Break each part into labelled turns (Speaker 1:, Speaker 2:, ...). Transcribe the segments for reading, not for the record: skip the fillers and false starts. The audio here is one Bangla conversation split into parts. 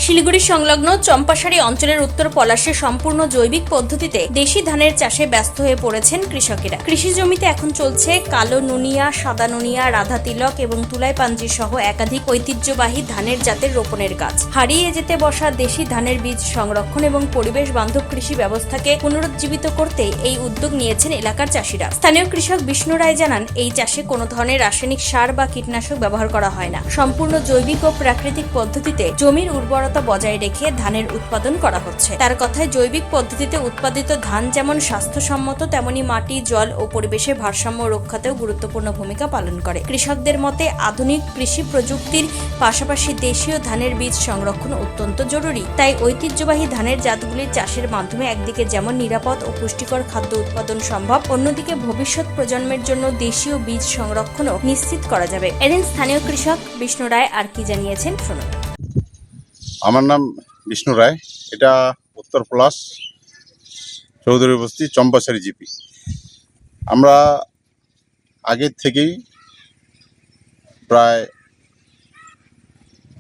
Speaker 1: শিলিগুড়ি সংলগ্ন চম্পাশাড়ি অঞ্চলের উত্তর পলাশে সম্পূর্ণ জৈবিক পদ্ধতিতে দেশি ধানের চাষে ব্যস্ত হয়ে পড়েছেন কৃষকেরা। কৃষি জমিতে এখন চলছে কালো নুনিয়া, সাদা নুনিয়া, রাধা তিলক এবং তুলাই পাঞ্জি সহ একাধিক ঐতিহ্যবাহী ধানের জাতের রোপণের কাজ। হারিয়ে যেতে বসা দেশি ধানের বীজ সংরক্ষণ এবং পরিবেশ বান্ধব কৃষি ব্যবস্থাকে পুনরুজ্জীবিত করতে এই উদ্যোগ নিয়েছেন এলাকার চাষিরা। স্থানীয় কৃষক বিষ্ণু রায় জানান, এই চাষে কোনো ধরনের রাসায়নিক সার বা কীটনাশক ব্যবহার করা হয় না। সম্পূর্ণ জৈবিক ও প্রাকৃতিক পদ্ধতিতে জমির উর্বরতা বজায় রেখে ধানের উৎপাদন করা হচ্ছে। তার কথায়, জৈবিক পদ্ধতিতে উৎপাদিত ধান যেমন স্বাস্থ্যসম্মত, তেমনি মাটি, জল ও পরিবেশের ভারসাম্য রক্ষাতেও গুরুত্বপূর্ণ ভূমিকা পালন করে। কৃষকদের মতে, আধুনিক কৃষি প্রযুক্তির পাশাপাশি দেশীয় ধানের বীজ সংরক্ষণ অত্যন্ত জরুরি। তাই ঐতিহ্যবাহী ধানের জাতগুলির চাষের মাধ্যমে একদিকে যেমন নিরাপদ ও পুষ্টিকর খাদ্য উৎপাদন সম্ভব, অন্যদিকে ভবিষ্যৎ প্রজন্মের জন্য দেশীয় বীজ সংরক্ষণও নিশ্চিত করা যাবে। এদিন স্থানীয় কৃষক বিষ্ণু রায় আর কি জানিয়েছেন শুনুন।
Speaker 2: আমার নাম বিষ্ণু রায়। এটা উত্তর পলাশ চৌধুরী বস্তি চম্পাশাড়ি জিপি। আমরা আগের থেকেই প্রায়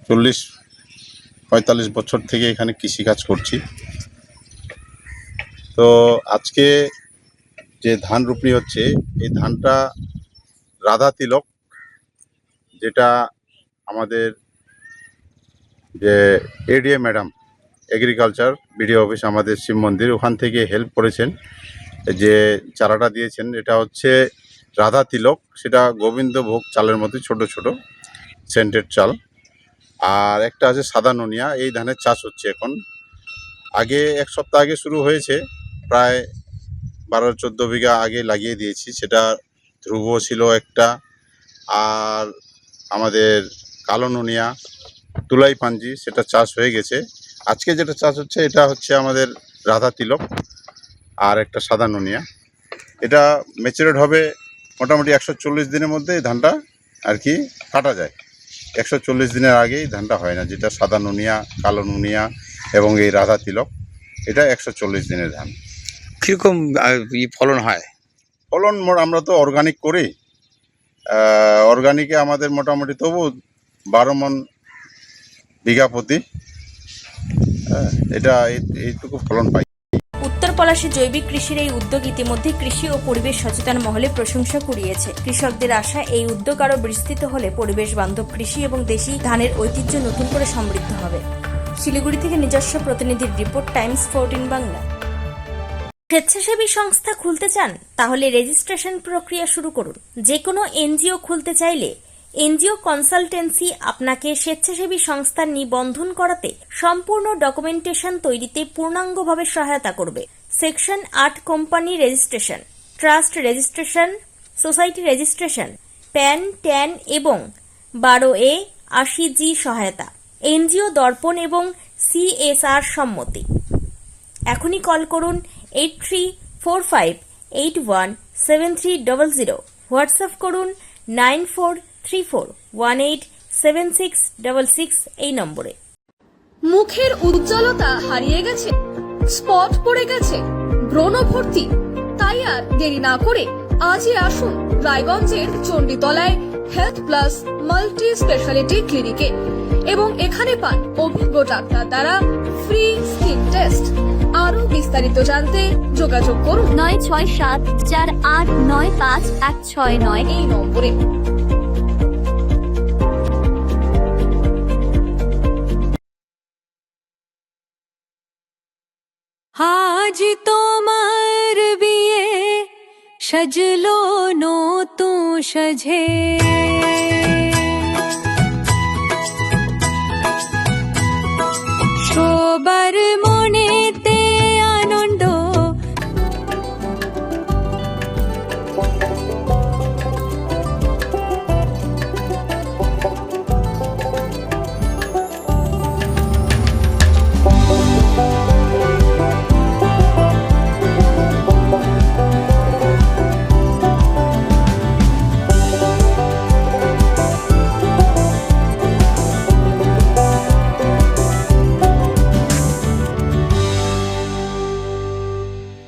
Speaker 2: 40-45 বছর থেকে এখানে কৃষিকাজ করছি। তো আজকে যে ধান রোপণী হচ্ছে, এই ধানটা রাধা তিলক, যেটা আমাদের যে ADA madam agriculture BDO office, আমাদের শিব মন্দির, ওখান থেকে হেল্প করেছেন, যে চারাটা দিয়েছেন। এটা হচ্ছে রাধা তিলক, সেটা গোবিন্দভোগ চালের মধ্যে ছোট ছোট সেন্টেড চাল। আর একটা আছে সাদা নুনিয়া। এই ধানের চাষ হচ্ছে এখন। আগে 1 সপ্তাহ আগে শুরু হয়েছে, প্রায় 12-14 বিঘা আগে লাগিয়ে দিয়েছি। সেটা ধ্রুব ছিল একটা, আর আমাদের কালো নুনিয়া, তুলাই পাঞ্জি, সেটা চাষ হয়ে গেছে। আজকে যেটা চাষ হচ্ছে, এটা হচ্ছে আমাদের রাধা তিলক আর একটা সাদা নুনিয়া। এটা ম্যাচুরেট হবে মোটামুটি 140 দিনের মধ্যে। এই ধানটা আর কি কাটা যায়। 140 দিনের আগেই ধানটা হয় না, যেটা সাদা নুনিয়া, কালো নুনিয়া এবং এই রাধা তিলক, এটা 140 দিনের ধান।
Speaker 3: কীরকম ফলন হয়?
Speaker 2: ফলন আমরা তো অর্গানিক করি। অর্গানিকে আমাদের মোটামুটি তবু 12 মণ বিঘা প্রতি। এটা এইটুকু ফলন পাই।
Speaker 1: উত্তর পলাশে জৈবিক কৃষির এই উদ্যোগ ইতিমধ্যে কৃষি ও পরিবেশ সচেতন মহলে প্রশংসা কুড়িয়েছে। কৃষকদের আশা, এই উদ্যোগ আরও বিস্তৃত হলে পরিবেশ বান্ধব কৃষি এবং দেশি ধানের ঐতিহ্য নতুন করে সমৃদ্ধ হবে। শিলিগুড়ি থেকে নিজস্ব প্রতিনিধির রিপোর্ট, টাইমস 14 বাংলা। স্বেচ্ছাসেবী সংস্থা খুলতে চান? তাহলে রেজিস্ট্রেশন প্রক্রিয়া শুরু করুন। যে কোনো এনজিও খুলতে চাইলে এনজিও কনসালটেন্সি আপনাকে স্বেচ্ছাসেবী সংস্থার নিবন্ধন করাতে, সম্পূর্ণ ডকুমেন্টেশন তৈরিতে পূর্ণাঙ্গভাবে সহায়তা করবে। Section 8 company registration, trust registration, society registration, pan, tan এবং 12A 80G সহায়তা, এনজিও দর্পণ এবং CSR সম্মতি। এখনই কল করুন 8345817300, হোয়াটসঅ্যাপ করুন 9434187666 এই নম্বরে।
Speaker 4: মুখের উজ্জ্বলতা হারিয়ে গেছে, স্পট পড়ে গেছে, ব্রণ ভর্তি, তাই আর দেরি না করে আজই আসুন রায়গঞ্জের চণ্ডীতলায় হেলথ প্লাস মাল্টি স্পেশালিটি ক্লিনিকে এবং এখানে পান অভিজ্ঞ ডাক্তার দ্বারা ফ্রি স্কিন টেস্ট। আরো বিস্তারিত জানতে যোগাযোগ করুন 9674895169 এই নম্বরে।
Speaker 5: আজ তোমার বিয়ে, সাজলো নতুন সাজে।